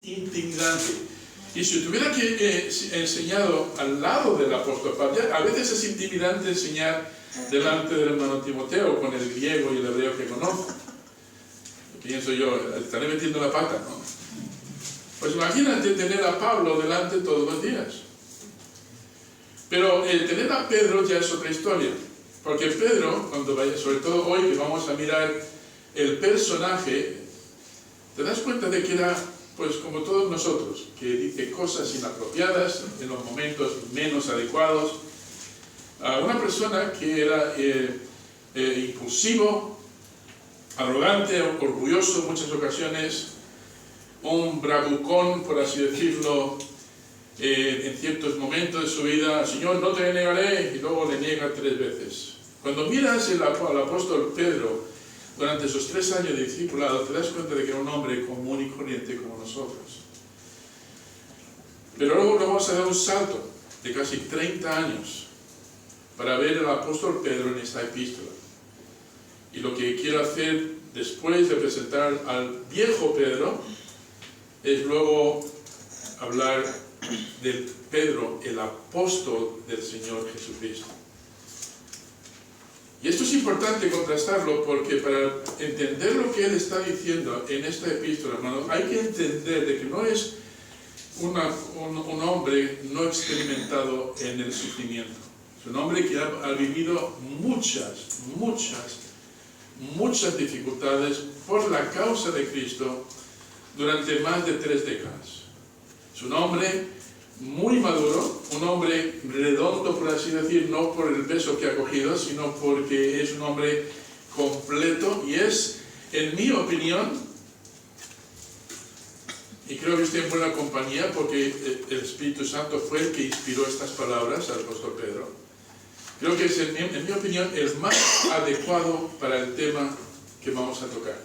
intimidante. Y si tuviera que enseñado al lado del apóstol Pablo, a veces es intimidante enseñar delante del hermano Timoteo con el griego y el hebreo que conozco. Pienso yo, estaré metiendo la pata, ¿no? Pues imagínate tener a Pablo delante todos los días. Pero tener a Pedro ya es otra historia. Porque Pedro, cuando vaya, sobre todo hoy que vamos a mirar el personaje, te das cuenta de que era, pues como todos nosotros, que dice cosas inapropiadas en los momentos menos adecuados. Una persona que era impulsivo, arrogante, orgulloso en muchas ocasiones, un bravucón, por así decirlo, en ciertos momentos de su vida. Señor, no te negaré, y luego le niega 3 veces. Cuando miras al apóstol Pedro durante esos 3 años de discipulado, te das cuenta de que era un hombre común y corriente como nosotros. Pero luego vamos a dar un salto de casi 30 años para ver al apóstol Pedro en esta epístola. Y lo que quiero hacer después de presentar al viejo Pedro es luego hablar de Pedro, el apóstol del Señor Jesucristo. Y esto es importante contrastarlo porque para entender lo que él está diciendo en esta epístola, hermanos, hay que entender de que no es un hombre no experimentado en el sufrimiento. Es un hombre que ha vivido muchas dificultades por la causa de Cristo durante más de 3 décadas. Es un hombre muy maduro, un hombre redondo, por así decir, no por el peso que ha cogido, sino porque es un hombre completo y es, en mi opinión, y creo que estoy en buena compañía porque el Espíritu Santo fue el que inspiró estas palabras al apóstol Pedro. Creo que es, en mi opinión, el más adecuado para el tema que vamos a tocar.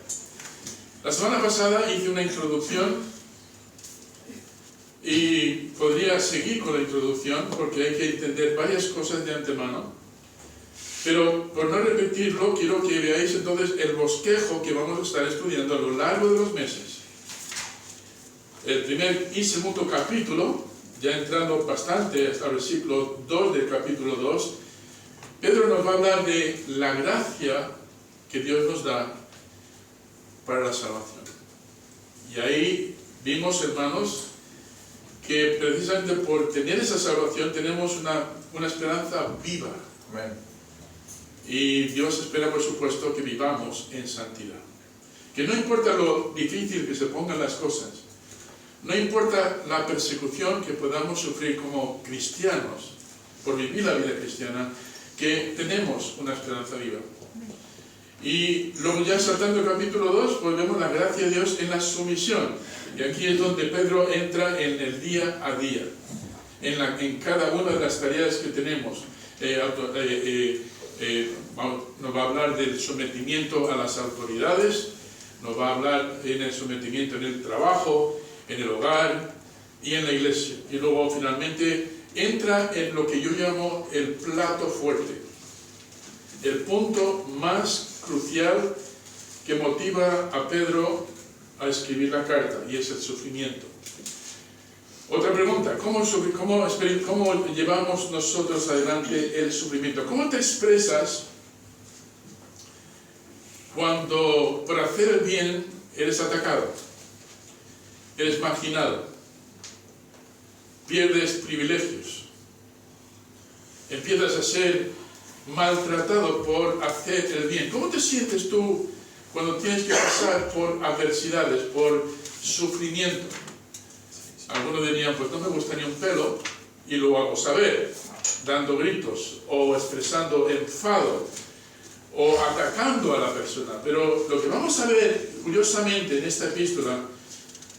La semana pasada hice una introducción y podría seguir con la introducción porque hay que entender varias cosas de antemano. Pero por no repetirlo, quiero que veáis entonces el bosquejo que vamos a estar estudiando a lo largo de los meses. El primer y segundo capítulo, ya entrando bastante hasta el versículo 2 del capítulo 2, Pedro nos va a hablar de la gracia que Dios nos da para la salvación. Y ahí vimos, hermanos, que precisamente por tener esa salvación tenemos una esperanza viva. Amén. Y Dios espera, por supuesto, que vivamos en santidad. Que no importa lo difícil que se pongan las cosas, no importa la persecución que podamos sufrir como cristianos por vivir la vida cristiana, que tenemos una esperanza viva. Y luego ya saltando el capítulo 2, pues vemos la gracia de Dios en la sumisión. Y aquí es donde Pedro entra en el día a día, en cada una de las tareas que tenemos. Nos va a hablar del sometimiento a las autoridades, nos va a hablar en el sometimiento en el trabajo, en el hogar y en la iglesia. Y luego finalmente entra en lo que yo llamo el plato fuerte, el punto más crucial que motiva a Pedro a escribir la carta, y es el sufrimiento. Otra pregunta, ¿cómo llevamos nosotros adelante el sufrimiento? ¿Cómo te expresas cuando por hacer el bien eres atacado, eres marginado, pierdes privilegios, empiezas a ser maltratado por hacer el bien? ¿Cómo te sientes tú cuando tienes que pasar por adversidades, por sufrimiento? Algunos dirían, pues no me gusta ni un pelo, y lo hago saber, dando gritos, o expresando enfado, o atacando a la persona. Pero lo que vamos a ver, curiosamente, en esta epístola,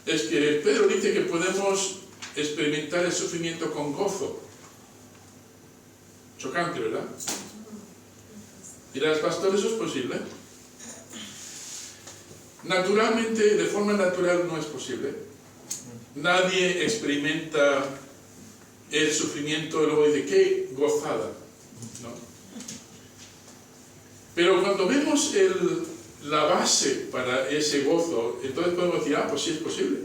es que Pedro dice que podemos experimentar el sufrimiento con gozo. Chocante, ¿verdad? Dirás, pastor, ¿eso es posible? Naturalmente, de forma natural, no es posible. Nadie experimenta el sufrimiento y luego dice, ¡qué gozada! ¿No? Pero cuando vemos la base para ese gozo, entonces podemos decir, pues sí es posible.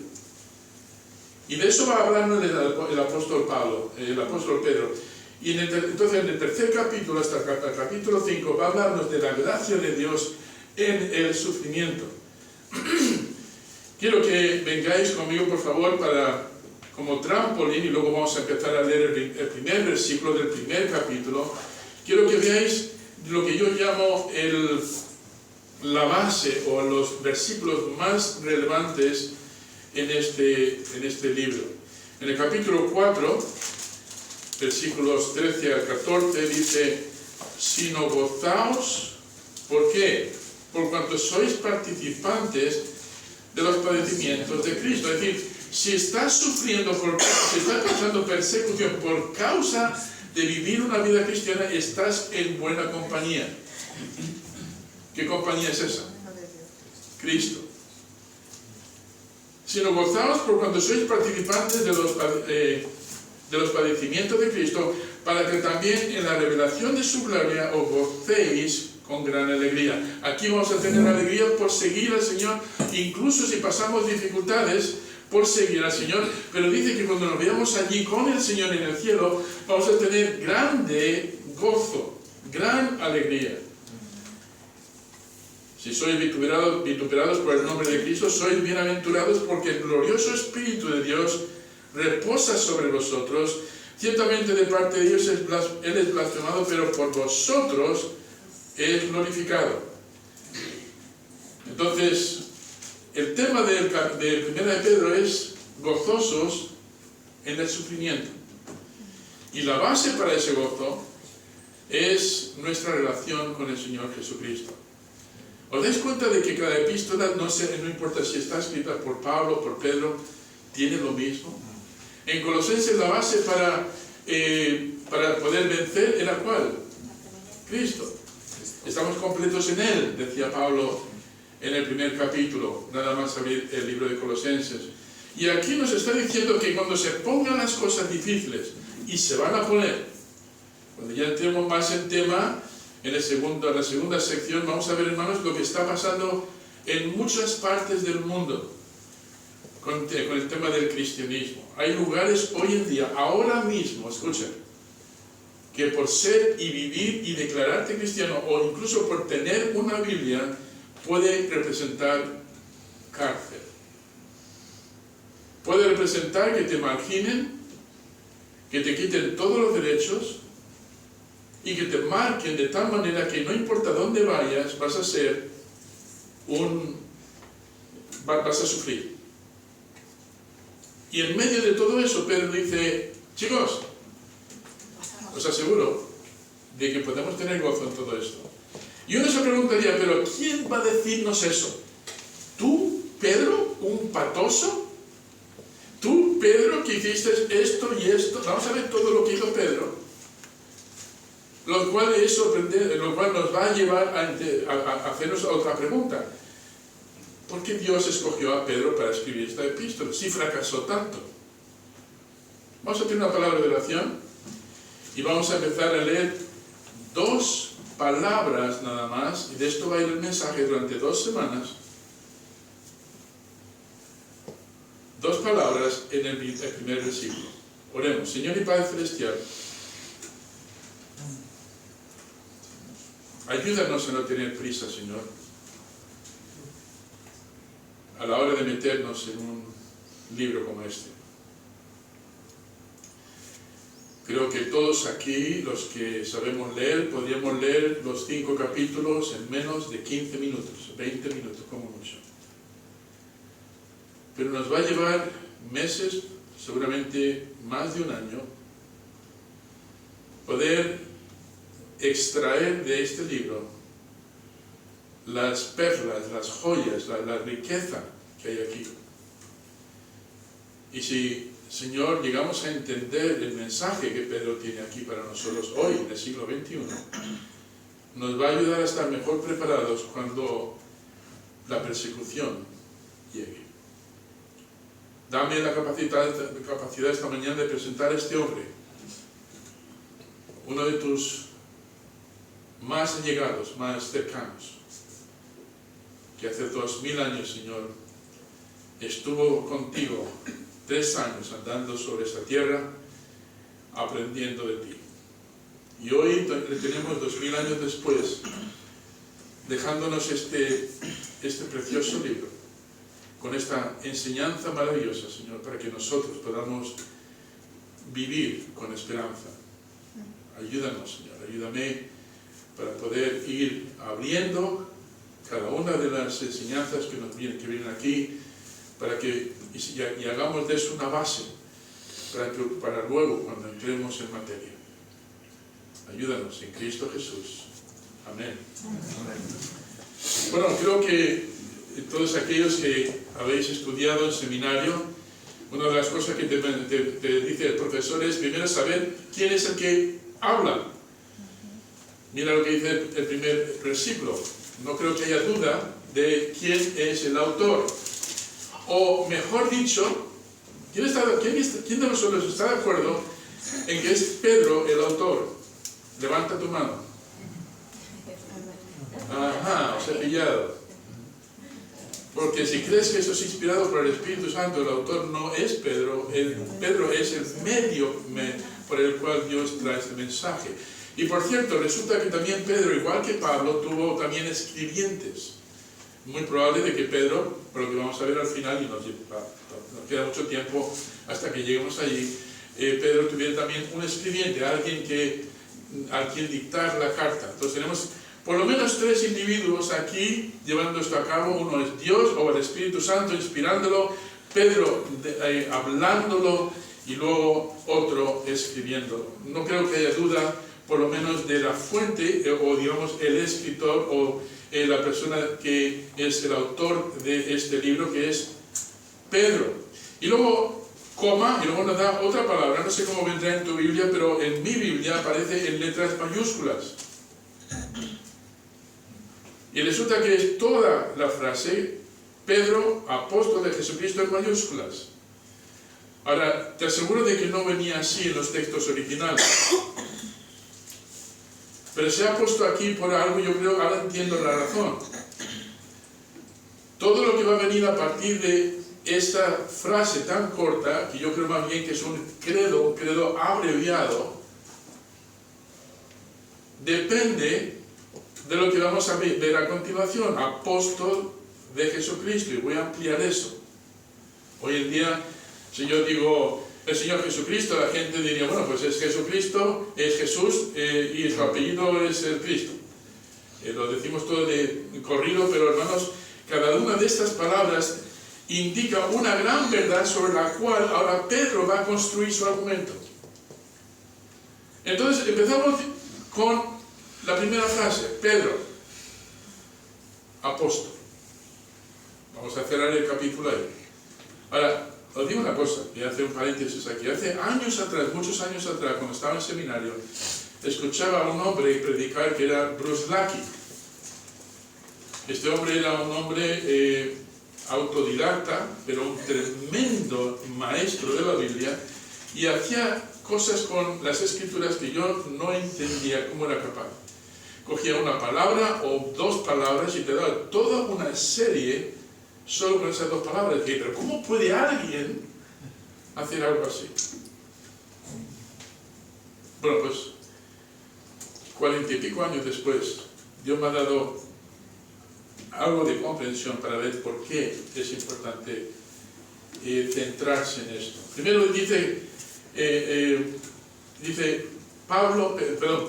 Y de eso va a hablarnos el apóstol Pablo, el apóstol Pedro. Y entonces en el tercer capítulo, hasta el capítulo 5, va a hablarnos de la gracia de Dios en el sufrimiento. Quiero que vengáis conmigo, por favor, como trampolín, y luego vamos a empezar a leer el primer versículo del primer capítulo. Quiero que veáis lo que yo llamo la base o los versículos más relevantes en este libro. En el capítulo 4, versículos 13 al 14, dice: sino gozaos. ¿Por qué? Por cuanto sois participantes de los padecimientos de Cristo. Es decir, si estás sufriendo, si estás pasando persecución por causa de vivir una vida cristiana, estás en buena compañía. ¿Qué compañía es esa? Cristo. Sino gozaos por cuanto sois participantes de los padecimientos de Cristo, para que también en la revelación de su gloria os gocéis con gran alegría. Aquí vamos a tener alegría por seguir al Señor, incluso si pasamos dificultades por seguir al Señor, pero dice que cuando nos veamos allí con el Señor en el cielo, vamos a tener grande gozo, gran alegría. Si sois vituperados por el nombre de Cristo, sois bienaventurados, porque el glorioso Espíritu de Dios reposa sobre vosotros. Ciertamente de parte de Dios Él es blasfemado, pero por vosotros es glorificado. Entonces, el tema del 1 de Pedro es gozosos en el sufrimiento. Y la base para ese gozo es nuestra relación con el Señor Jesucristo. ¿Os dais cuenta de que cada epístola, no importa si está escrita por Pablo o por Pedro, tiene lo mismo? En Colosenses la base para poder vencer era ¿cuál? Cristo. Estamos completos en Él, decía Pablo en el primer capítulo, nada más abrir el libro de Colosenses. Y aquí nos está diciendo que cuando se pongan las cosas difíciles, y se van a poner, cuando ya entremos más en tema, en la segunda sección, vamos a ver, hermanos, lo que está pasando en muchas partes del mundo con el tema del cristianismo. Hay lugares hoy en día, ahora mismo, escuchen, que por ser y vivir y declararte cristiano, o incluso por tener una Biblia, puede representar cárcel. Puede representar que te marginen, que te quiten todos los derechos y que te marquen de tal manera que no importa dónde vayas, vas a sufrir. Y en medio de todo eso, Pedro dice: chicos, os aseguro de que podemos tener gozo en todo esto. Y uno se preguntaría: ¿pero quién va a decirnos eso? ¿Tú, Pedro, un patoso? ¿Tú, Pedro, que hiciste esto y esto? Vamos a ver todo lo que hizo Pedro. Lo cual es sorprendente, lo cual nos va a llevar a hacernos otra pregunta. ¿Por qué Dios escogió a Pedro para escribir esta epístola si fracasó tanto? Vamos a tener una palabra de oración y vamos a empezar a leer 2 palabras nada más, y de esto va a ir el mensaje durante 2 semanas. 2 palabras en el primer versículo. Oremos. Señor y Padre Celestial, ayúdanos a no tener prisa, Señor, a la hora de meternos en un libro como este. Creo que todos aquí, los que sabemos leer, podríamos leer los 5 capítulos en menos de 15 minutos, 20 minutos como mucho. Pero nos va a llevar meses, seguramente más de un año, poder extraer de este libro las perlas, las joyas, la riqueza que hay aquí. Y si, Señor, llegamos a entender el mensaje que Pedro tiene aquí para nosotros hoy, en el siglo XXI, nos va a ayudar a estar mejor preparados cuando la persecución llegue. Dame la capacidad esta mañana de presentar a este hombre, uno de tus más allegados, más cercanos, que hace 2000 años, Señor, estuvo contigo 3 años andando sobre esta tierra, aprendiendo de ti. Y hoy tenemos 2000 años después, dejándonos este precioso libro, con esta enseñanza maravillosa, Señor, para que nosotros podamos vivir con esperanza. Ayúdanos, Señor, ayúdame para poder ir abriendo cada una de las enseñanzas que vienen aquí, para que y hagamos de eso una base, para luego, cuando entremos en materia. Ayúdanos en Cristo Jesús. Amén. Bueno, creo que todos aquellos que habéis estudiado en seminario, una de las cosas que te dice el profesor es primero saber quién es el que habla. Mira lo que dice el primer versículo. No creo que haya duda de quién es el autor. O mejor dicho, ¿quién de nosotros está de acuerdo en que es Pedro el autor? Levanta tu mano. Ajá, os he pillado. Porque si crees que esto es inspirado por el Espíritu Santo, el autor no es Pedro. Pedro es el medio por el cual Dios trae este mensaje. Y por cierto, resulta que también Pedro, igual que Pablo, tuvo también escribientes. Muy probable de que Pedro, por lo que vamos a ver al final, y nos queda mucho tiempo hasta que lleguemos allí, Pedro tuviera también un escribiente, alguien a quien dictar la carta. Entonces tenemos por lo menos 3 individuos aquí llevando esto a cabo. Uno es Dios o el Espíritu Santo inspirándolo, Pedro hablándolo y luego otro escribiéndolo. No creo que haya duda, por lo menos, de la fuente o digamos el escritor o la persona que es el autor de este libro, que es Pedro. Y luego coma, y luego nos da otra palabra, no sé cómo vendrá en tu Biblia, pero en mi Biblia aparece en letras mayúsculas. Y resulta que es toda la frase, Pedro, apóstol de Jesucristo, en mayúsculas. Ahora, te aseguro de que no venía así en los textos originales. Pero se ha puesto aquí por algo, yo creo, ahora entiendo la razón. Todo lo que va a venir a partir de esta frase tan corta, que yo creo más bien que es un credo abreviado, depende de lo que vamos a ver a continuación, apóstol de Jesucristo, y voy a ampliar eso. Hoy en día, si yo digo el Señor Jesucristo, la gente diría, bueno, pues es Jesucristo, es Jesús, y su apellido es el Cristo. Lo decimos todo de corrido, pero hermanos, cada una de estas palabras indica una gran verdad sobre la cual ahora Pedro va a construir su argumento. Entonces, empezamos con la primera frase, Pedro, apóstol. Vamos a cerrar el capítulo ahí. Ahora, os digo una cosa, voy a hacer un paréntesis aquí. Hace años atrás, muchos años atrás, cuando estaba en seminario, escuchaba a un hombre predicar que era Bruce Lackey. Este hombre era un hombre autodidacta, pero un tremendo maestro de la Biblia, y hacía cosas con las escrituras que yo no entendía cómo era capaz. Cogía una palabra o 2 palabras y te daba toda una serie solo con esas 2 palabras. Pero ¿cómo puede alguien hacer algo así? Bueno, pues 40 y pico años después, Dios me ha dado algo de comprensión para ver por qué es importante centrarse en esto. Primero dice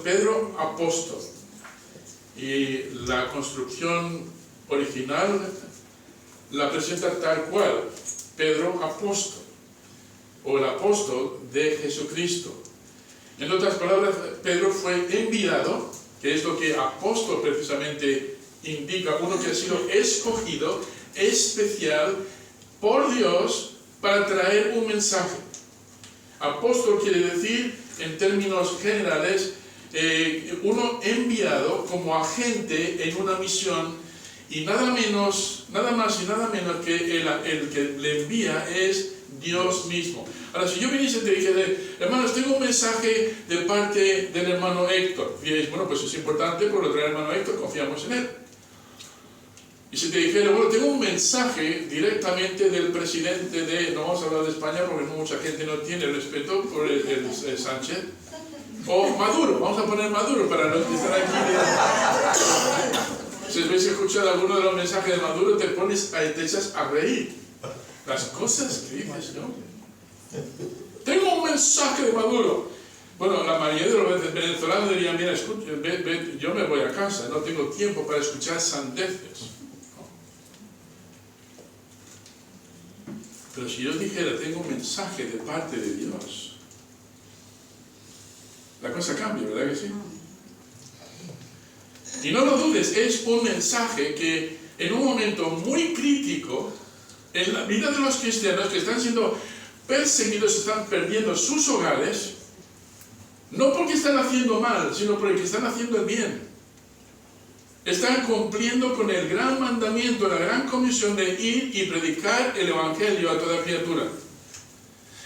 Pedro apóstol, y la construcción original la presenta tal cual, Pedro apóstol, o el apóstol de Jesucristo. En otras palabras, Pedro fue enviado, que es lo que apóstol precisamente indica, uno que ha sido escogido, especial, por Dios, para traer un mensaje. Apóstol quiere decir, en términos generales, uno enviado como agente en una misión, y nada más y nada menos que el que le envía es Dios mismo. Ahora, si yo viniese y te dijera, hermanos, tengo un mensaje de parte del hermano Héctor, diréis, bueno, pues es importante, por lo traer el hermano Héctor, confiamos en él. Y si te dijera, bueno, tengo un mensaje directamente del presidente de, no vamos a hablar de España porque mucha gente no tiene respeto por el Sánchez, o Maduro, vamos a poner Maduro para los que están aquí. Si habéis escuchado alguno de los mensajes de Maduro, te echas a reír. Las cosas que dices, ¿no? Tengo un mensaje de Maduro. Bueno, la mayoría de los venezolanos dirían, mira, escucha, yo me voy a casa, no tengo tiempo para escuchar sandeces. Pero si yo dijera, tengo un mensaje de parte de Dios, la cosa cambia, ¿verdad que sí? Y no lo dudes, es un mensaje que en un momento muy crítico en la vida de los cristianos que están siendo perseguidos, están perdiendo sus hogares, no porque están haciendo mal, sino porque están haciendo el bien. Están cumpliendo con el gran mandamiento, la gran comisión de ir y predicar el Evangelio a toda criatura.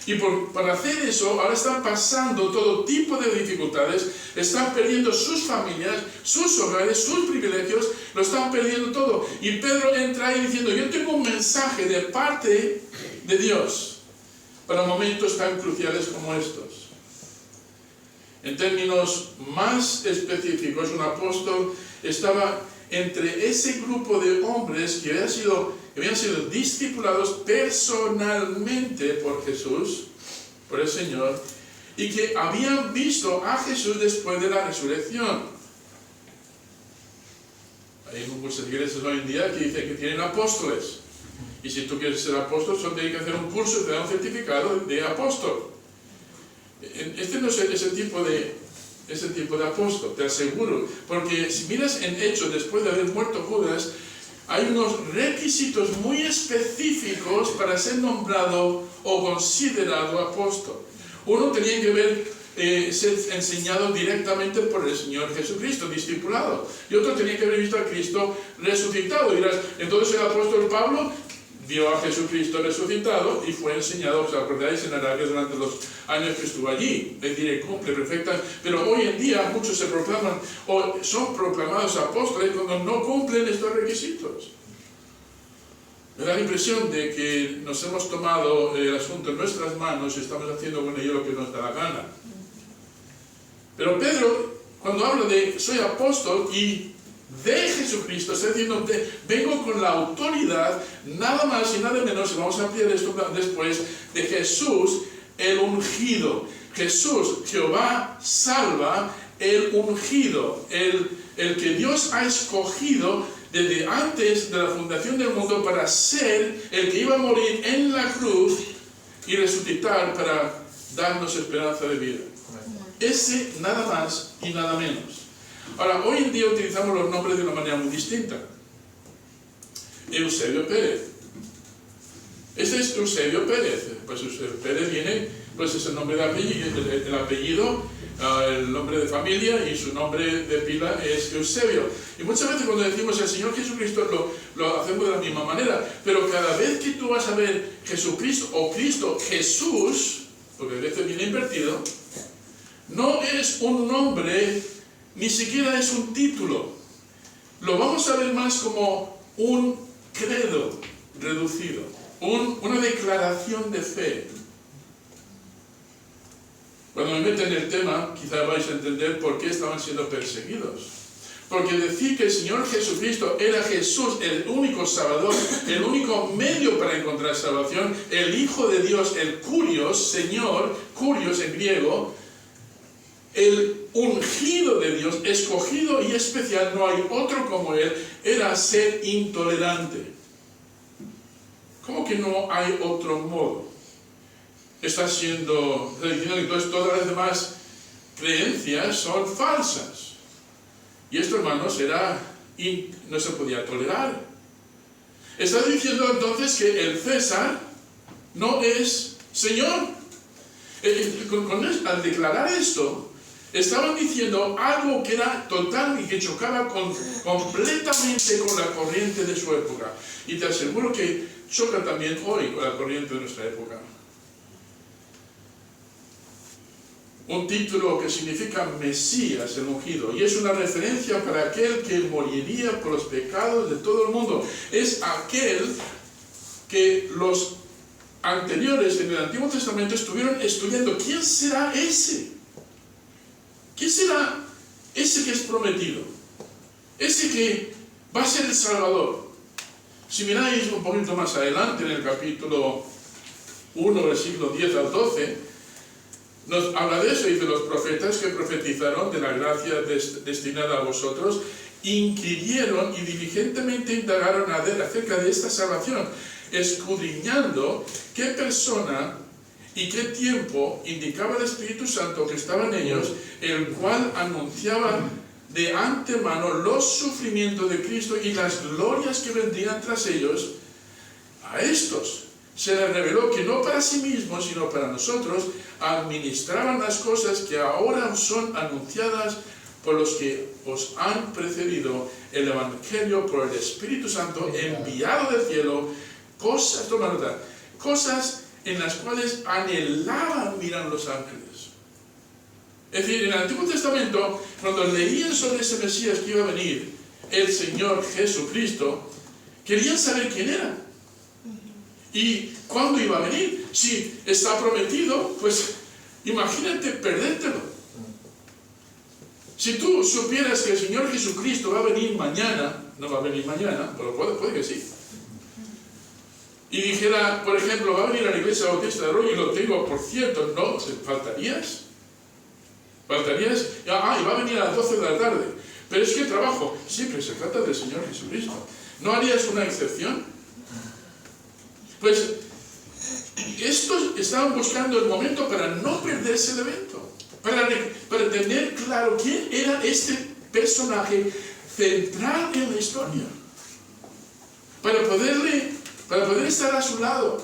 Y para hacer eso, ahora están pasando todo tipo de dificultades, están perdiendo sus familias, sus hogares, sus privilegios, lo están perdiendo todo. Y Pedro entra ahí diciendo, yo tengo un mensaje de parte de Dios para momentos tan cruciales como estos. En términos más específicos, un apóstol estaba entre ese grupo de hombres que habían sido discipulados personalmente por Jesús, por el Señor, y que habían visto a Jesús después de la resurrección. Hay muchas iglesias hoy en día que dicen que tienen apóstoles, y si tú quieres ser apóstol, solo tienes que hacer un curso y te dan un certificado de apóstol. Este no es ese tipo de apóstol, te aseguro, porque si miras en Hechos, después de haber muerto Judas, hay unos requisitos muy específicos para ser nombrado o considerado apóstol. Uno tenía que ser enseñado directamente por el Señor Jesucristo, discipulado, y otro tenía que haber visto a Cristo resucitado. Y dirás, entonces el apóstol Pablo vio a Jesucristo resucitado y fue enseñado, ¿os acordáis? En Arabia durante los años que estuvo allí. Les diré, cumple perfecta. Pero hoy en día muchos se proclaman o son proclamados apóstoles cuando no cumplen estos requisitos. Me da la impresión de que nos hemos tomado el asunto en nuestras manos y estamos haciendo con ello lo que nos da la gana. Pero Pedro, cuando habla de soy apóstol y de Jesucristo, está diciendo, vengo con la autoridad, nada más y nada menos, y vamos a ampliar esto después, de Jesús, el ungido. Jesús, Jehová, salva, el ungido, el que Dios ha escogido desde antes de la fundación del mundo para ser el que iba a morir en la cruz y resucitar para darnos esperanza de vida. Ese nada más y nada menos. Ahora, hoy en día utilizamos los nombres de una manera muy distinta. Eusebio Pérez. Este es Eusebio Pérez. Pues Eusebio Pérez viene, pues es el nombre de apellido, el apellido, el nombre de familia, y su nombre de pila es Eusebio. Y muchas veces cuando decimos el Señor Jesucristo lo hacemos de la misma manera. Pero cada vez que tú vas a ver Jesucristo o Cristo, Jesús, porque a veces viene invertido, no es un nombre, ni siquiera es un título. Lo vamos a ver más como un credo reducido, una declaración de fe. Cuando me meten en el tema, quizá vais a entender por qué estaban siendo perseguidos. Porque decir que el Señor Jesucristo era Jesús, el único Salvador, el único medio para encontrar salvación, el Hijo de Dios, el Kurios, Señor, Kurios en griego, el ungido de Dios, escogido y especial, no hay otro como Él, era ser intolerante. ¿Cómo que no hay otro modo? Está diciendo que entonces todas las demás creencias son falsas. Y esto, hermanos, no se podía tolerar. Está diciendo entonces que el César no es Señor. Al declarar esto, estaban diciendo algo que era total y que chocaba completamente con la corriente de su época. Y te aseguro que choca también hoy con la corriente de nuestra época. un título que significa Mesías, el ungido, y es una referencia para aquel que moriría por los pecados de todo el mundo. Es aquel que los anteriores en el Antiguo Testamento estuvieron estudiando. ¿Quién será ese? ¿Quién será ese que es prometido? Ese que va a ser el Salvador. Si miráis un poquito más adelante en el capítulo 1, versículo 10 al 12, nos habla de eso, y de los profetas que profetizaron de la gracia destinada a vosotros, inquirieron y diligentemente indagaron a ver acerca de esta salvación, escudriñando qué persona y qué tiempo indicaba el Espíritu Santo que estaba en ellos, el cual anunciaba de antemano los sufrimientos de Cristo y las glorias que vendrían tras ellos. A estos se les reveló que no para sí mismos, sino para nosotros, administraban las cosas que ahora son anunciadas por los que os han precedido, el Evangelio por el Espíritu Santo enviado del cielo, cosas, toma nota, cosas en las cuales anhelaban mirar los ángeles. Es decir, en el Antiguo Testamento, cuando leían sobre ese Mesías que iba a venir, el Señor Jesucristo, querían saber quién era. ¿Y cuándo iba a venir? Si está prometido, pues imagínate perdértelo. Si tú supieras que el Señor Jesucristo va a venir mañana, no va a venir mañana, pero puede que sí. Y dijera, por ejemplo, va a venir a la iglesia bautista de Arroyo y lo tengo, por cierto, no, ¿faltarías? ¿Faltarías? Y va a venir a las 12 de la tarde. Pero es que trabajo. Sí, pero se trata del Señor Jesucristo. ¿No harías una excepción? Pues estos estaban buscando el momento para no perderse el evento, para tener claro quién era este personaje central en la historia, para poder estar a su lado.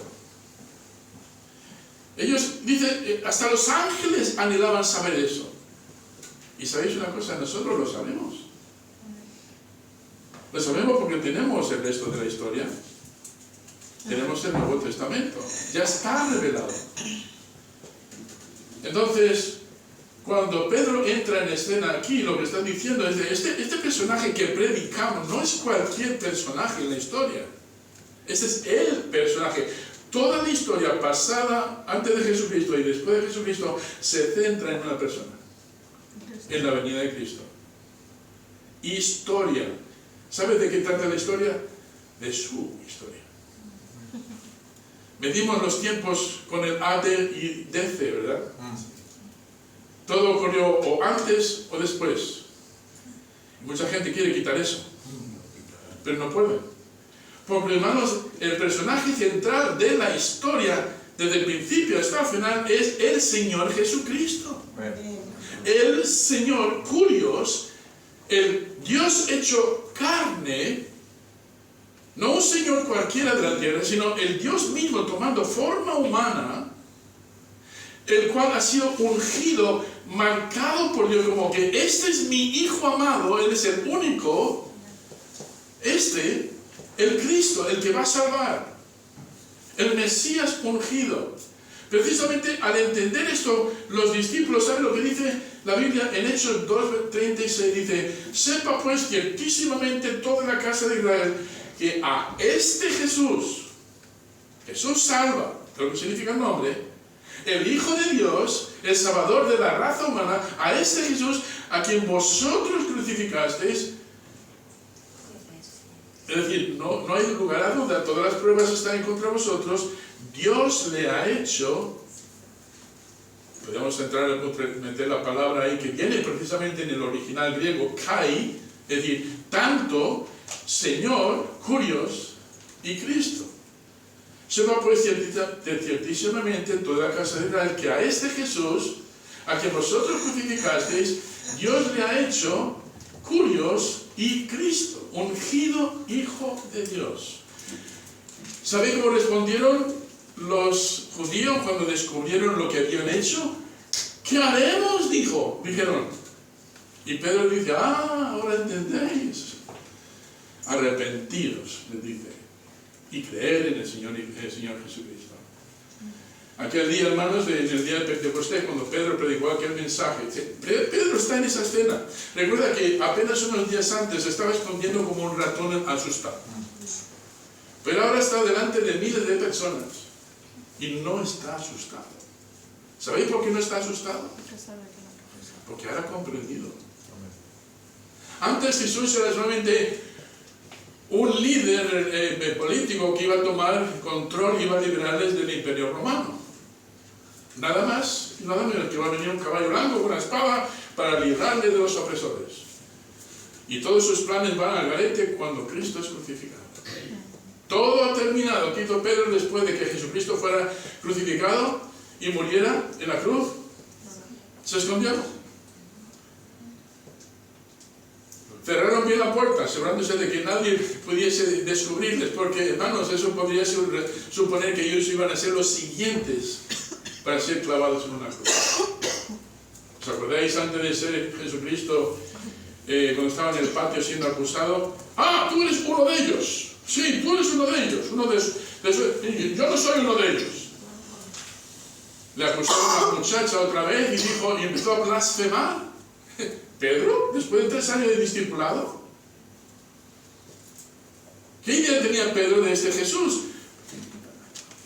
Ellos dicen, hasta los ángeles anhelaban saber eso. Y sabéis una cosa, nosotros lo sabemos. Lo sabemos porque tenemos el resto de la historia. Tenemos el Nuevo Testamento, ya está revelado. Entonces, cuando Pedro entra en escena aquí, lo que está diciendo es de este personaje que predicamos no es cualquier personaje en la historia. Este es el personaje. Toda la historia pasada, antes de Jesucristo y después de Jesucristo, se centra en una persona, en la venida de Cristo. Historia. ¿Sabes de qué trata la historia? De su historia. Medimos los tiempos con el AD y DC, ¿verdad? Todo ocurrió o antes o después. Mucha gente quiere quitar eso, pero no puede. Porque, hermanos, el personaje central de la historia, desde el principio hasta el final, es el Señor Jesucristo. El Señor Curios, el Dios hecho carne. No un Señor cualquiera de la tierra, sino el Dios mismo tomando forma humana, el cual ha sido ungido, marcado por Dios como que este es mi Hijo amado, Él es el único, el Cristo, el que va a salvar, el Mesías ungido. Precisamente al entender esto, los discípulos, ¿saben lo que dice la Biblia en Hechos 2:36? Dice, sepa pues ciertísimamente toda la casa de Israel, que a este Jesús salva, lo que significa el nombre, el Hijo de Dios, el Salvador de la raza humana, a este Jesús a quien vosotros crucificasteis. Es decir, no hay lugar a duda, todas las pruebas están contra vosotros. Dios le ha hecho, podemos meter la palabra ahí que viene precisamente en el original griego, kai, es decir, tanto Señor, Curios y Cristo. Sepa pues ciertísimamente en toda la casa de Israel que a este Jesús, a quien vosotros crucificasteis, Dios le ha hecho Curios y Cristo, ungido Hijo de Dios. ¿Sabéis cómo respondieron los judíos cuando descubrieron lo que habían hecho? ¿Qué haremos? Dijeron. Y Pedro dice, ahora entendéis. Arrepentiros, les dice, y creer en el Señor Jesucristo. Aquel día, hermanos, en el día de Pentecostés, cuando Pedro predicó aquel mensaje, Pedro está en esa escena. Recuerda que apenas unos días antes estaba escondiendo como un ratón asustado. Pero ahora está delante de miles de personas y no está asustado. ¿Sabéis por qué no está asustado? Porque ahora ha comprendido. Antes Jesús era solamente un líder político que iba a tomar control, iba a liberarles del imperio romano. Nada más y nada menos que va a venir un caballo blanco con una espada para librarle de los opresores. Y todos sus planes van al garete cuando Cristo es crucificado. Todo ha terminado. ¿Qué hizo Pedro después de que Jesucristo fuera crucificado y muriera en la cruz? Se escondió. Cerraron bien la puerta, asegurándose de que nadie pudiese descubrirles, porque, hermanos, eso podría suponer que ellos iban a ser los siguientes para ser clavados en una cruz. ¿Os acordáis antes de ser Jesucristo, cuando estaba en el patio siendo acusado? ¡Ah, tú eres uno de ellos! Sí, tú eres uno de ellos. Yo no soy uno de ellos. Le acusaron a la muchacha otra vez y empezó a blasfemar. ¿Pedro? ¿Después de 3 años de discipulado? ¿Qué idea tenía Pedro de este Jesús?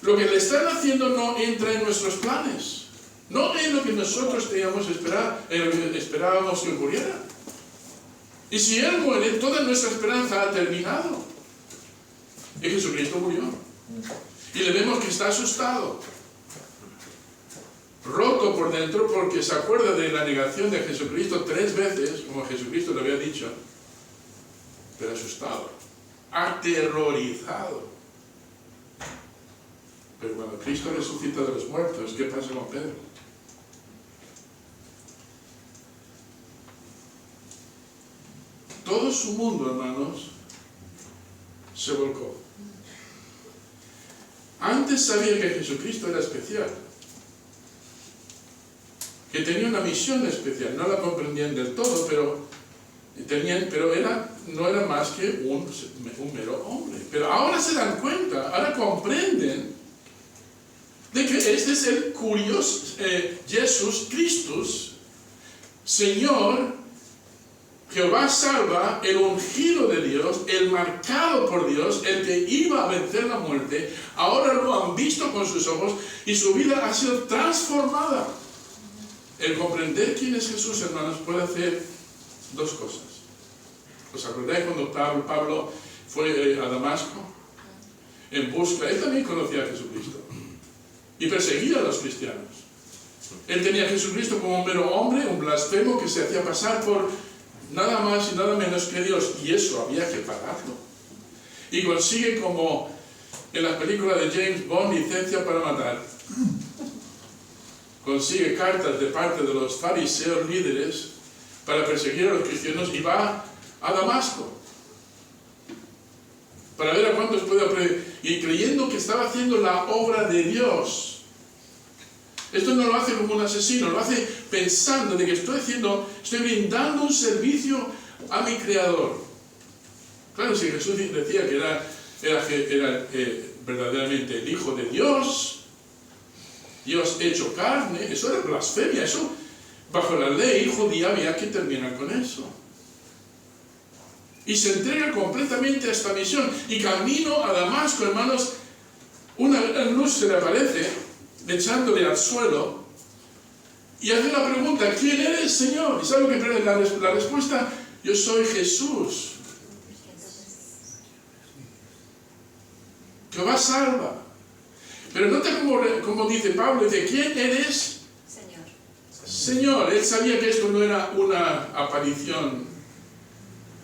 Lo que le están haciendo no entra en nuestros planes. No es lo que nosotros teníamos esperábamos que ocurriera. Y si Él muere, toda nuestra esperanza ha terminado. Y Jesucristo murió. Y le vemos que está asustado. Roto por dentro porque se acuerda de la negación de Jesucristo 3 veces, como Jesucristo le había dicho. Pero asustado. Aterrorizado. Pero cuando Cristo resucita de los muertos, ¿qué pasa con Pedro? Todo su mundo, hermanos, se volcó. Antes sabía que Jesucristo era especial, que tenía una misión especial. No la comprendían del todo, pero no era más que un mero hombre. Pero ahora se dan cuenta, ahora comprenden de que este es el Curios Jesús Christus, Señor, Jehová salva, el ungido de Dios, el marcado por Dios, el que iba a vencer la muerte. Ahora lo han visto con sus ojos y su vida ha sido transformada. El comprender quién es Jesús, hermanos, puede hacer 2 cosas. ¿Os acordáis cuando Pablo fue a Damasco? En busca, él también conocía a Jesucristo y perseguía a los cristianos. Él tenía a Jesucristo como un mero hombre, un blasfemo que se hacía pasar por nada más y nada menos que Dios, y eso había que pararlo. Y consigue, como en las películas de James Bond, licencia para matar. Consigue cartas de parte de los fariseos líderes para perseguir a los cristianos y va a Damasco para ver a cuántos puede aprender, y creyendo que estaba haciendo la obra de Dios. Esto no lo hace como un asesino, lo hace pensando de que estoy brindando un servicio a mi Creador. Claro, si Jesús decía que era verdaderamente el Hijo de Dios, Dios hecho carne, eso era blasfemia, eso bajo la ley judía había que terminar con eso. Y se entrega completamente a esta misión. Y camino a Damasco, hermanos, una gran luz se le aparece, echándole al suelo, y hace la pregunta: ¿quién eres, Señor? ¿Y sabe lo que la respuesta? Yo soy Jesús. Jehová salva. Pero nota como dice Pablo, dice: ¿quién eres? Señor. Él sabía que esto no era una aparición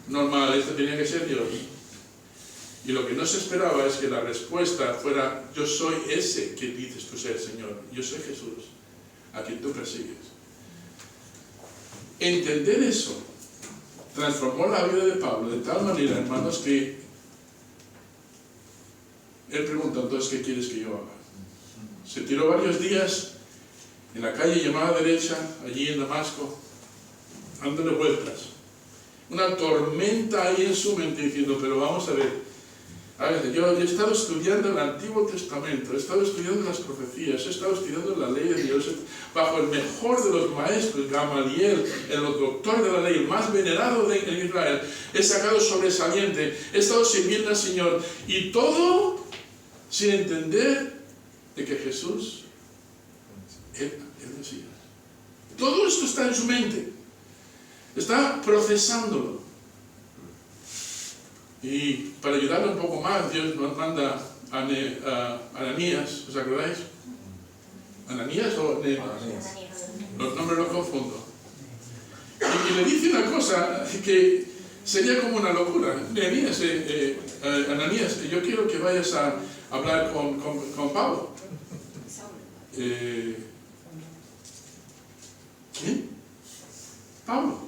normal, esto tenía que ser Dios. Y lo que no se esperaba es que la respuesta fuera: yo soy ese que dices tú ser, Señor. Yo soy Jesús, a quien tú persigues. Entender eso transformó la vida de Pablo de tal manera, hermanos, que él preguntó: entonces, ¿qué quieres que yo haga? Se tiró varios días en la calle llamada derecha, allí en Damasco, dándole vueltas. Una tormenta ahí en su mente, diciendo: pero vamos a ver, A ver, yo he estado estudiando el Antiguo Testamento, he estado estudiando las profecías, he estado estudiando la ley de Dios, bajo el mejor de los maestros, Gamaliel, el doctor de la ley, el más venerado en Israel. He sacado sobresaliente, he estado sirviendo al Señor, y todo sin entender de que Jesús es el Mesías. Todo esto está en su mente, está procesándolo. Y para ayudarle un poco más, Dios nos manda a Ananías, ¿os acordáis? ¿Ananías o Ananías? Los nombres los confundo. Y le dice una cosa que sería como una locura. Ananías, yo quiero que vayas a hablar con Pablo. ¿Quién? Pablo.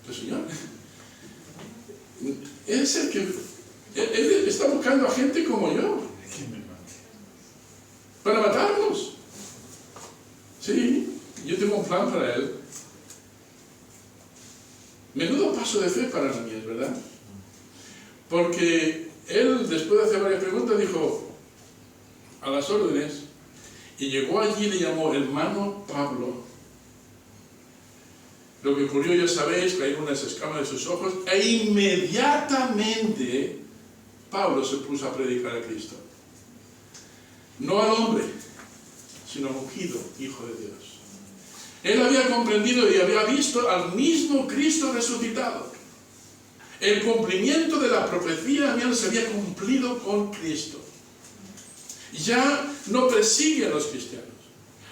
El Señor. Es el que él está buscando a gente como yo para matarnos. Sí, yo tengo un plan para él. Menudo paso de fe para Ananías, ¿verdad? Porque él, después de hacer varias preguntas, dijo a las órdenes, y llegó allí y le llamó hermano Pablo. Lo que ocurrió, ya sabéis, cayeron unas escamas de sus ojos, e inmediatamente Pablo se puso a predicar a Cristo. No al hombre, sino al ungido Hijo de Dios. Él había comprendido y había visto al mismo Cristo resucitado. El cumplimiento de la profecía se había cumplido con Cristo. Ya no persigue a los cristianos.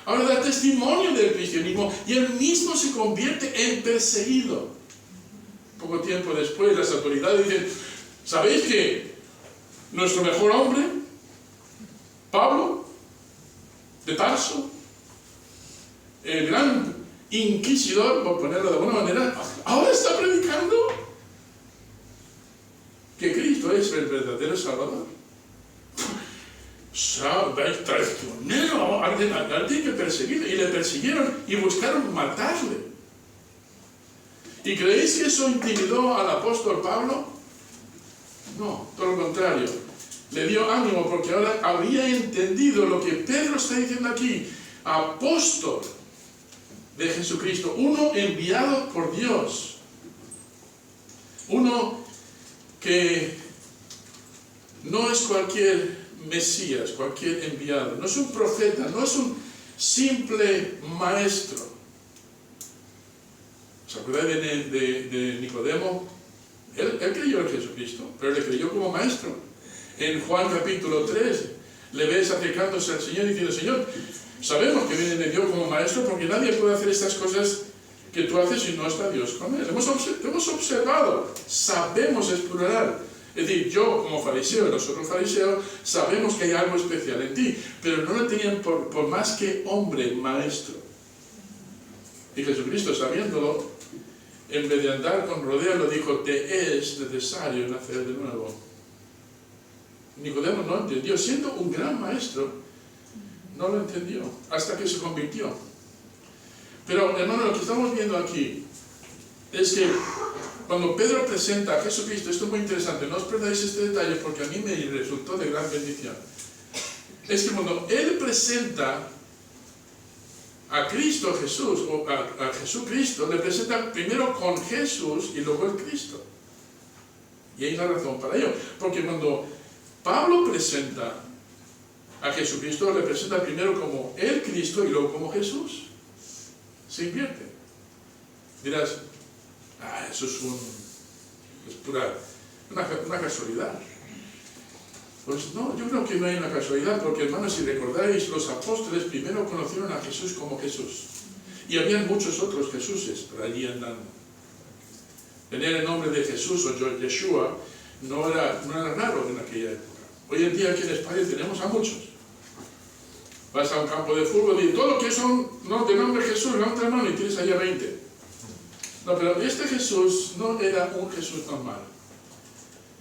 Ahora da testimonio del cristianismo y él mismo se convierte en perseguido. Poco tiempo después las autoridades dicen, ¿sabéis que nuestro mejor hombre, Pablo, de Tarso, el gran inquisidor, por ponerlo de alguna manera, ahora está predicando que Cristo es el verdadero Salvador? Traicionero, alguien que perseguir, y le persiguieron y buscaron matarle. ¿Y creéis que eso intimidó al apóstol Pablo? No, todo lo contrario. Le dio ánimo porque ahora había entendido lo que Pedro está diciendo aquí. Apóstol de Jesucristo, uno enviado por Dios, uno que no es cualquier Mesías, cualquier enviado, no es un profeta, no es un simple maestro. ¿Se acuerdan de Nicodemo? Él creyó en Jesucristo, pero le creyó como maestro. En Juan capítulo 3 le ves acercándose al Señor y diciendo, Señor, sabemos que viene de Dios como maestro porque nadie puede hacer estas cosas que tú haces si no está Dios con él. Hemos observado, sabemos, es plural. Es decir, yo como fariseo y los otros fariseos sabemos que hay algo especial en ti, pero no lo tenían por más que hombre, maestro. Y Jesucristo, sabiéndolo, en vez de andar con rodeos, lo dijo, te es necesario nacer de nuevo. Nicodemo no entendió, siendo un gran maestro, no lo entendió, hasta que se convirtió. Pero, hermano, lo que estamos viendo aquí es que cuando Pedro presenta a Jesucristo, esto es muy interesante, no os perdáis este detalle porque a mí me resultó de gran bendición. Es que cuando él presenta a Cristo Jesús, o a Jesucristo, le presenta primero con Jesús y luego el Cristo. Y hay una razón para ello, porque cuando Pablo presenta a Jesucristo, le presenta primero como el Cristo y luego como Jesús. Se invierte. Dirás, eso es una casualidad. Pues no, yo creo que no hay una casualidad, porque hermanos, si recordáis, los apóstoles primero conocieron a Jesús como Jesús. Y había muchos otros Jesuses por allí andando. Tener el nombre de Jesús o Yeshua no era raro en aquella época. Hoy en día aquí en España tenemos a muchos. Vas a un campo de fútbol y todo lo que son, no, de nombre Jesús, levanta la mano y tienes allá 20. No, pero este Jesús no era un Jesús normal.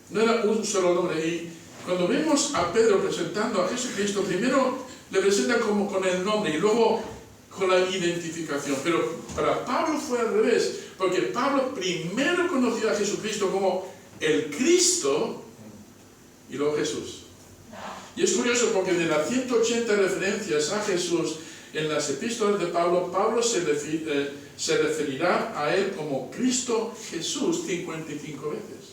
No era un solo nombre. Y cuando vemos a Pedro presentando a Jesucristo, primero le presenta como con el nombre y luego con la identificación. Pero para Pablo fue al revés, porque Pablo primero conoció a Jesucristo como el Cristo y luego Jesús. Y es curioso porque de las 180 referencias a Jesús en las epístolas de Pablo, Pablo se referirá a él como Cristo Jesús 55 veces.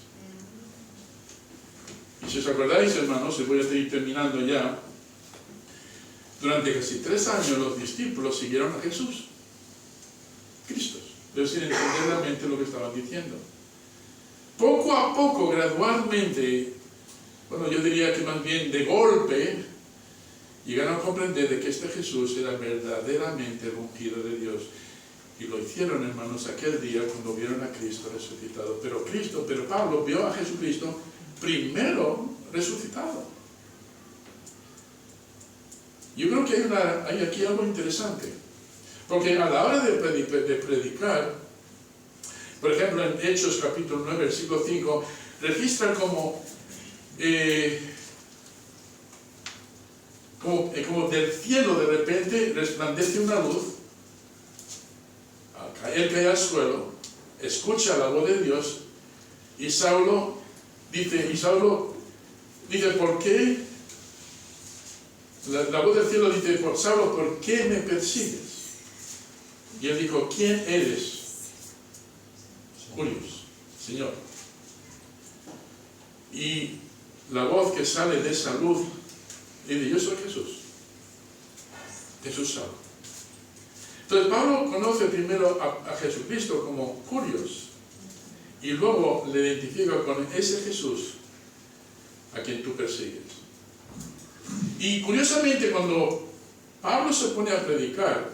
Y si os acordáis, hermanos, y voy a ir terminando ya, durante casi 3 años los discípulos siguieron a Jesús, Cristo, pero sin entender realmente lo que estaban diciendo. Poco a poco, gradualmente, bueno, yo diría que más bien de golpe, llegaron a comprender de que este Jesús era verdaderamente el ungido de Dios. Y lo hicieron, hermanos, aquel día cuando vieron a Cristo resucitado. Pero Pablo vio a Jesucristo primero resucitado. Yo creo que hay aquí algo interesante. Porque a la hora de predicar, por ejemplo, en Hechos capítulo 9, versículo 5, registra como del cielo de repente resplandece una luz, él cae al suelo, escucha la voz de Dios, y Saulo dice, ¿por qué? La voz del cielo dice, Saulo, ¿por qué me persigues? Y él dijo, ¿quién eres? Curios, Señor. Y la voz que sale de esa luz dice, yo soy Jesús. Jesús sabe. Entonces Pablo conoce primero a Jesucristo como Curios y luego le identifica con ese Jesús a quien tú persigues. Y curiosamente cuando Pablo se pone a predicar,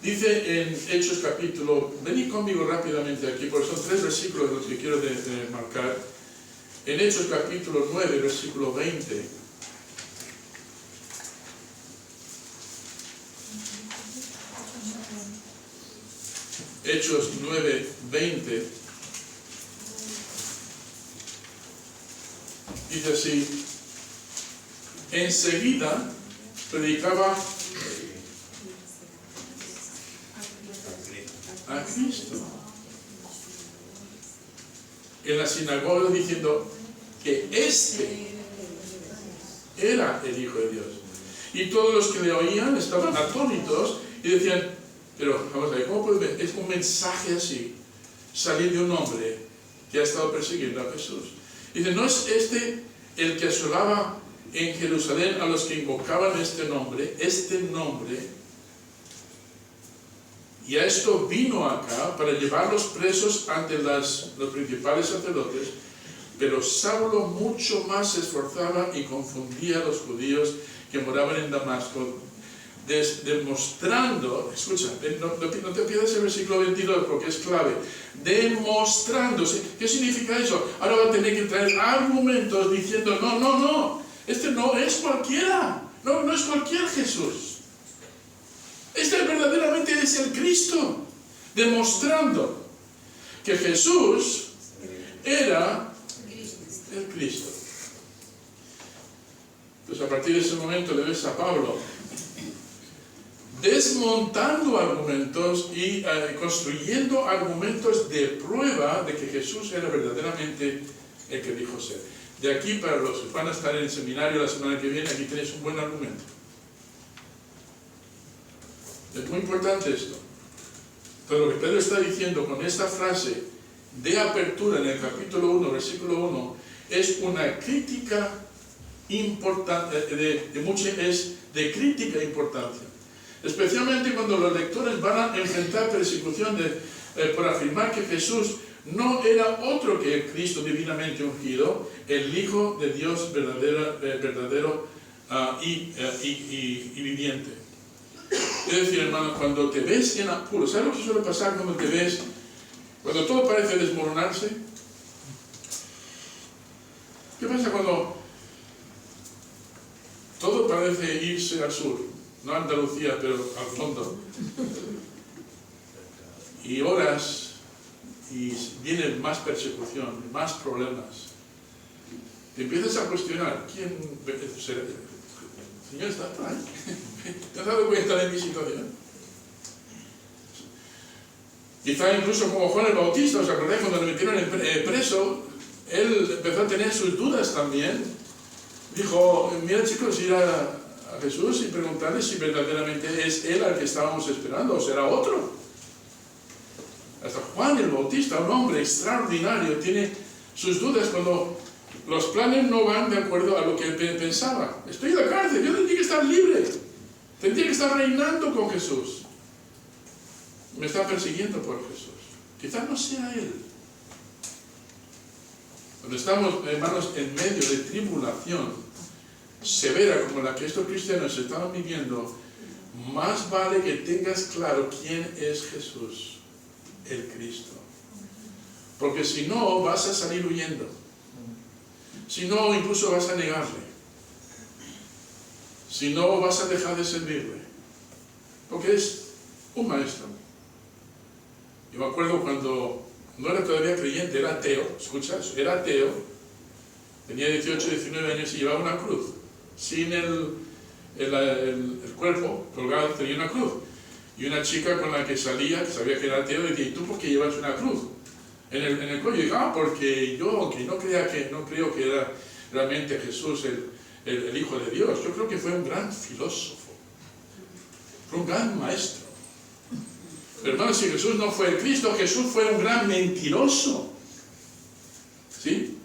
dice en Hechos capítulo, venid conmigo rápidamente aquí, porque son 3 versículos los que quiero marcar. En Hechos capítulo 9, versículo 20. Hechos 9, 20. Dice así, enseguida predicaba a Cristo en la sinagoga diciendo que este era el Hijo de Dios. Y todos los que le oían estaban atónitos y decían, pero vamos a ver, ¿cómo puede ver? Es un mensaje así salir de un hombre que ha estado persiguiendo a Jesús. Dice, ¿no es este el que asolaba en Jerusalén a los que invocaban este nombre? Y a esto vino acá para llevarlos presos ante los principales sacerdotes, pero Saulo mucho más se esforzaba y confundía a los judíos que moraban en Damasco, demostrando, escucha, no te pierdas el versículo 22 porque es clave, demostrándose. ¿Qué significa eso? Ahora va a tener que traer argumentos diciendo, no, este no es cualquiera, no es cualquier Jesús. Este verdaderamente es el Cristo, demostrando que Jesús era el Cristo. Entonces a partir de ese momento le ves a Pablo desmontando argumentos y construyendo argumentos de prueba de que Jesús era verdaderamente el que dijo ser. De aquí, para los que van a estar en el seminario la semana que viene, aquí tenéis un buen argumento. Es muy importante esto. Entonces lo que Pedro está diciendo con esta frase de apertura en el capítulo 1, versículo 1, es una crítica importante, es de crítica importancia. Especialmente cuando los lectores van a enfrentar persecución por afirmar que Jesús no era otro que el Cristo divinamente ungido, el Hijo de Dios verdadero y viviente. Es decir, hermano, cuando te ves en apuros, ¿sabes lo que suele pasar cuando todo parece desmoronarse? ¿Qué pasa cuando todo parece irse al sur? No a Andalucía, pero al fondo. Y oras, y viene más persecución, más problemas. Te empiezas a cuestionar, ¿quién será? El Señor está ahí. ¿Te has dado cuenta de mi situación? Quizá incluso como Juan el Bautista, ¿os acordáis cuando le metieron preso? él empezó a tener sus dudas también. Dijo, mira chicos, ir a Jesús y preguntarle si verdaderamente es Él al que estábamos esperando o será otro. Hasta Juan el Bautista, un hombre extraordinario, tiene sus dudas cuando los planes no van de acuerdo a lo que él pensaba. Estoy en la cárcel, yo tendría que estar libre, tendría que estar reinando con Jesús. Me está persiguiendo por Jesús. Quizás no sea Él. Cuando estamos, hermanos, en medio de tribulación severa como la que estos cristianos estaban viviendo, más vale que tengas claro quién es Jesús, el Cristo. Porque si no, vas a salir huyendo. Si no, incluso vas a negarle. Si no, vas a dejar de servirle. Porque es un maestro. Yo me acuerdo cuando no era todavía creyente, era ateo, escuchas, era ateo, tenía 18, 19 años y llevaba una cruz, sin el cuerpo colgado, tenía una cruz. Y una chica con la que salía, que sabía que era ateo, decía, ¿y tú por qué llevas una cruz en el cuello? Y dije, porque yo, aunque no creo que era realmente Jesús el Hijo de Dios, yo creo que fue un gran filósofo, fue un gran maestro. Pero hermanos, si Jesús no fue el Cristo, Jesús fue un gran mentiroso. ¿Sí?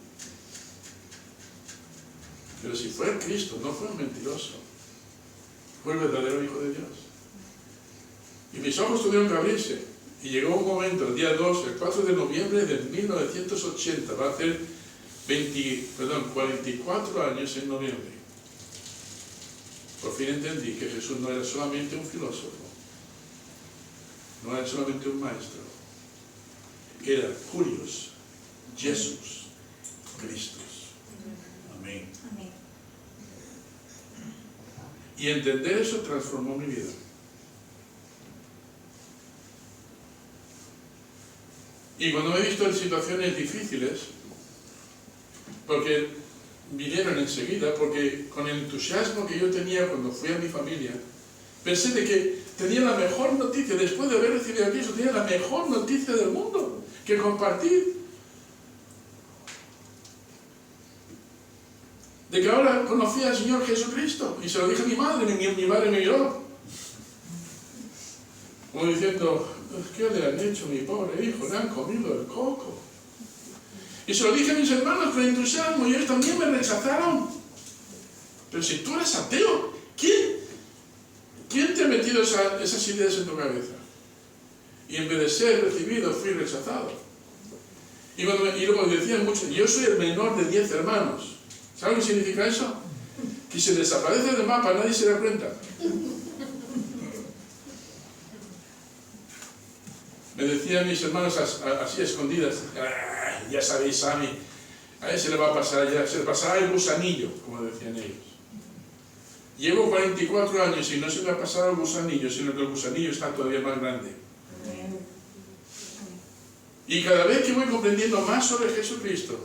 Pero si fue el Cristo, no fue un mentiroso. Fue el verdadero Hijo de Dios. Y mis ojos tuvieron que abrirse. Y llegó un momento, el día 2, el 4 de noviembre de 1980, va a hacer 44 años en noviembre. Por fin entendí que Jesús no era solamente un filósofo. No era solamente un maestro, era Curios, Jesús, Cristo. Amén. Amén. Y entender eso transformó mi vida. Y cuando me he visto en situaciones difíciles, porque vinieron enseguida, porque con el entusiasmo que yo tenía cuando fui a mi familia, pensé de que tenía la mejor noticia, después de haber recibido a Cristo, tenía la mejor noticia del mundo que compartir. De que ahora conocía al Señor Jesucristo. Y se lo dije a mi madre, mi madre me miró. Como diciendo, ¿qué le han hecho a mi pobre hijo? Le han comido el coco. Y se lo dije a mis hermanos con entusiasmo y ellos también me rechazaron. Pero si tú eres ateo, ¿Quién te ha metido esas ideas en tu cabeza? Y en vez de ser recibido, fui rechazado. Y luego decían mucho, yo soy el menor de 10 hermanos. ¿Sabes qué significa eso? Que si desaparece del mapa, nadie se da cuenta. Me decían mis hermanos así escondidas, ya sabéis, Sammy, a él se le va a pasar, se le pasará el gusanillo, como decían ellos. Llevo 44 años y no se me ha pasado el gusanillo, sino que el gusanillo está todavía más grande. Y cada vez que voy comprendiendo más sobre Jesucristo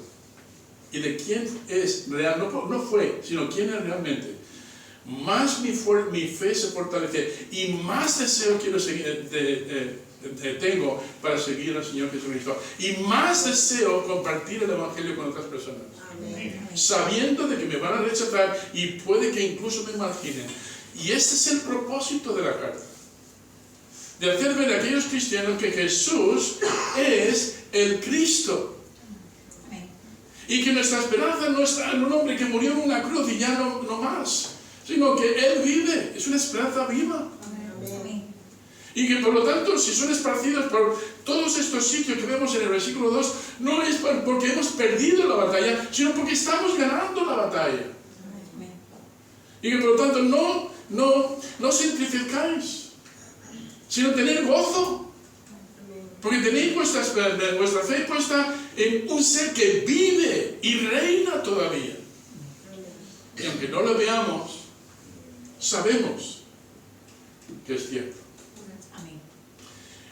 y de quién es real, no fue, sino quién es realmente, más mi fe se fortalece y más deseo tengo para seguir al Señor Jesucristo. Y más deseo compartir el Evangelio con otras personas. Amén. Sabiendo de que me van a rechazar y puede que incluso me marginen. Y este es el propósito de la carta. De hacer ver a aquellos cristianos que Jesús es el Cristo. Amén. Y que nuestra esperanza no está en un hombre que murió en una cruz y ya no más. Sino que Él vive. Es una esperanza viva. Amén. Y que por lo tanto, si son esparcidos por todos estos sitios que vemos en el versículo 2, no es porque hemos perdido la batalla, sino porque estamos ganando la batalla. Y que por lo tanto no simplificáis, sino tener gozo. Porque tenéis vuestra fe puesta en un ser que vive y reina todavía. Y aunque no lo veamos, sabemos que es cierto.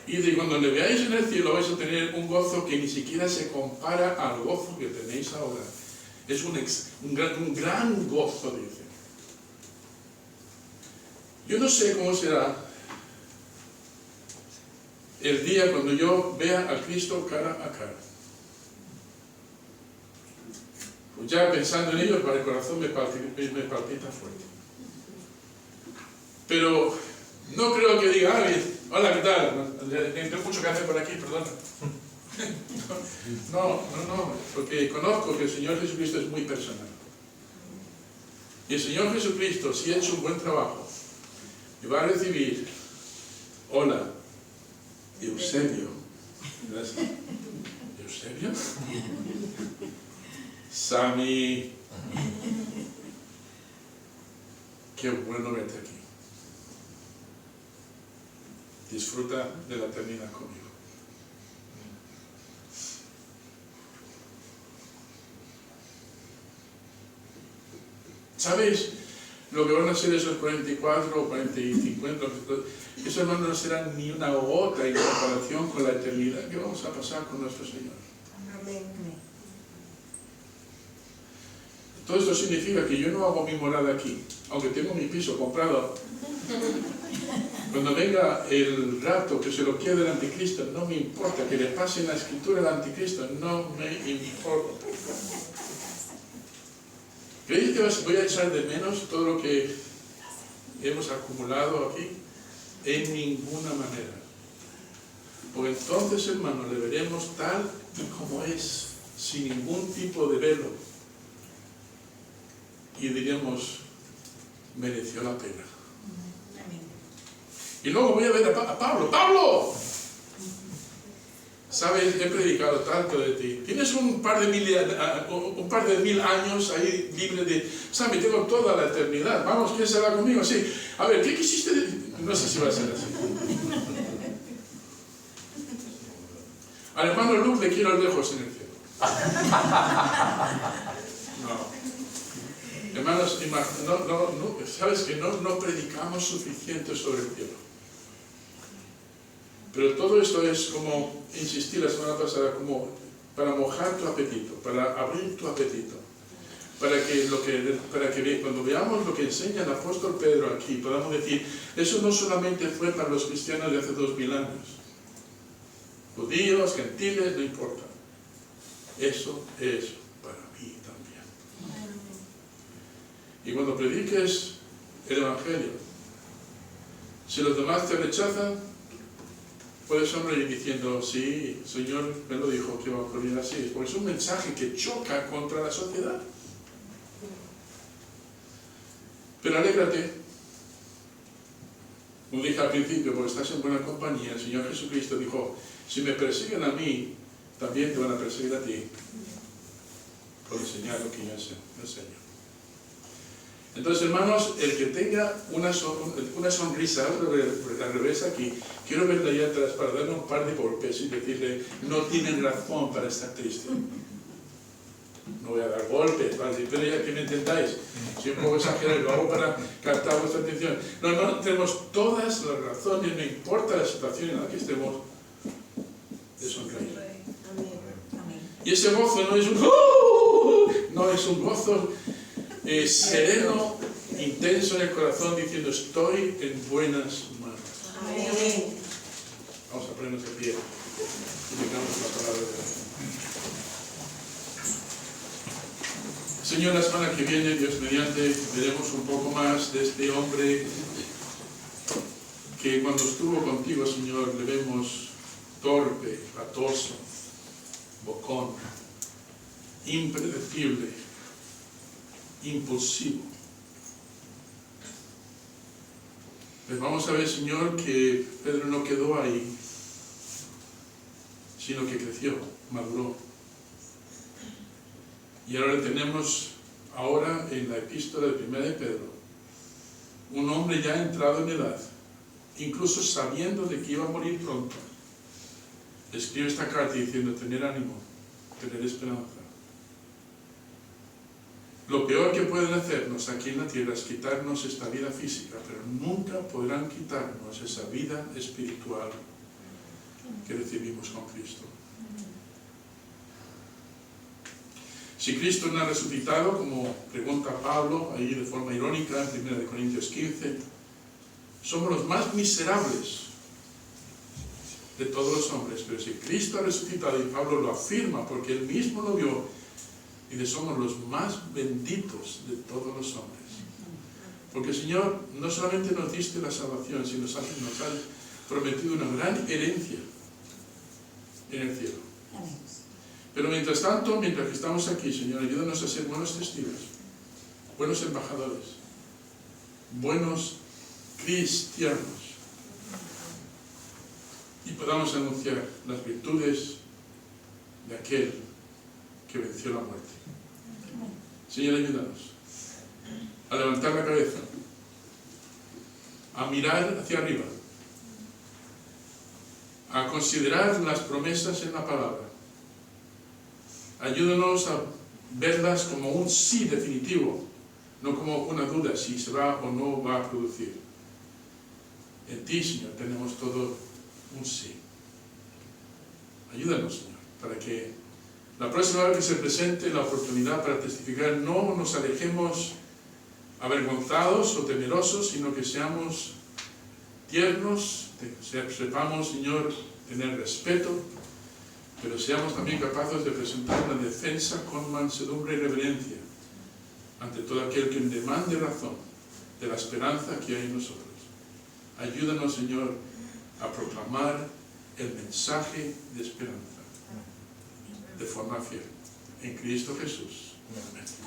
Y de cuando le veáis en el cielo vais a tener un gozo que ni siquiera se compara al gozo que tenéis ahora. Es un gran gozo, dice. Yo no sé cómo será el día cuando yo vea a Cristo cara a cara. Pues ya pensando en ello, el corazón me palpita fuerte. Pero no creo que diga, hola, ¿qué tal? Tengo mucho que hacer por aquí, perdona. No, porque conozco que el Señor Jesucristo es muy personal. Y el Señor Jesucristo, si ha hecho un buen trabajo, me va a recibir, hola, Eusebio. Gracias. ¿Eusebio? Sammy. Qué bueno verte aquí. Disfruta de la eternidad conmigo. ¿Sabéis lo que van a ser esos 44 o 40 y 50? Esos hermanos no serán ni una gota en comparación con la eternidad que vamos a pasar con nuestro Señor. Amén. Todo esto significa que yo no hago mi morada aquí, aunque tengo mi piso comprado. Cuando venga el rapto, que se lo quede el anticristo, no me importa. Que le pase en la escritura al anticristo, no me importa. ¿Creéis que voy a echar de menos todo lo que hemos acumulado aquí? En ninguna manera. Porque entonces, hermano, le veremos tal y como es, sin ningún tipo de velo. Y diríamos, mereció la pena. Y luego voy a ver a Pablo. ¡Pablo! ¿Sabes? He predicado tanto de ti. Tienes un par de mil años ahí libre de... ¿Sabes? Tengo toda la eternidad. Vamos, ¿quién se va conmigo? Sí. A ver, ¿qué quisiste decir? No sé si va a ser así. Al hermano Luke le quiero lejos en el cielo. No. Hermanos, ¿sabes que no predicamos suficiente sobre el cielo? Pero todo esto es como, insistí la semana pasada, como para mojar tu apetito, para abrir tu apetito, para que cuando veamos lo que enseña el apóstol Pedro aquí, podamos decir, eso no solamente fue para los cristianos de hace 2000 años, judíos, gentiles, no importa, eso es para mí también. Y cuando prediques el Evangelio, si los demás te rechazan, puedes sonreír diciendo, sí, Señor me lo dijo que va a ocurrir así, porque es un mensaje que choca contra la sociedad. Pero alégrate, como dije al principio, porque estás en buena compañía. El Señor Jesucristo dijo, si me persiguen a mí, también te van a perseguir a ti, por enseñar lo que yo enseño. Entonces, hermanos, el que tenga una sonrisa al revés aquí, quiero verle allá atrás para darle un par de golpes y decirle, no tienen razón para estar triste. No voy a dar golpes, ¿vale? Pero ya que me entendáis, si un poco exagerado, lo hago para captar vuestra atención. No, hermanos, tenemos todas las razones, no importa la situación en la que estemos, de sonreír. Y ese gozo no es no es un gozo sereno, intenso en el corazón, diciendo estoy en buenas manos. Amén. Vamos a ponernos de pie y digamos la palabra de Dios. Señor, la semana que viene, Dios mediante, veremos un poco más de este hombre que cuando estuvo contigo, Señor, le vemos torpe, latoso, bocón, impredecible, impulsivo. Pues vamos a ver, Señor, que Pedro no quedó ahí, sino que creció, maduró. Y ahora tenemos ahora en la epístola de 1 de Pedro, un hombre ya entrado en edad, incluso sabiendo de que iba a morir pronto, escribe esta carta diciendo tener ánimo, tener esperanza. Lo peor que pueden hacernos aquí en la tierra es quitarnos esta vida física, pero nunca podrán quitarnos esa vida espiritual que recibimos con Cristo. Si Cristo no ha resucitado, como pregunta Pablo ahí de forma irónica en 1 Corintios 15, somos los más miserables de todos los hombres. Pero si Cristo ha resucitado, y Pablo lo afirma porque él mismo lo vio, y que somos los más benditos de todos los hombres. Porque Señor, no solamente nos diste la salvación, sino nos has prometido una gran herencia en el cielo. Pero mientras tanto, mientras que estamos aquí, Señor, ayúdanos a ser buenos testigos, buenos embajadores, buenos cristianos, y podamos anunciar las virtudes de aquel que venció la muerte. Señor, ayúdanos a levantar la cabeza, a mirar hacia arriba, a considerar las promesas en la palabra. Ayúdanos a verlas como un sí definitivo, no como una duda si se va o no va a producir. En ti, Señor, tenemos todo un sí. Ayúdanos, Señor, para que la próxima vez que se presente la oportunidad para testificar no nos alejemos avergonzados o temerosos, sino que seamos tiernos, sepamos, Señor, tener respeto, pero seamos también capaces de presentar una defensa con mansedumbre y reverencia ante todo aquel que demande razón de la esperanza que hay en nosotros. Ayúdanos, Señor, a proclamar el mensaje de esperanza de forma fiel. En Cristo Jesús.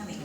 Amén.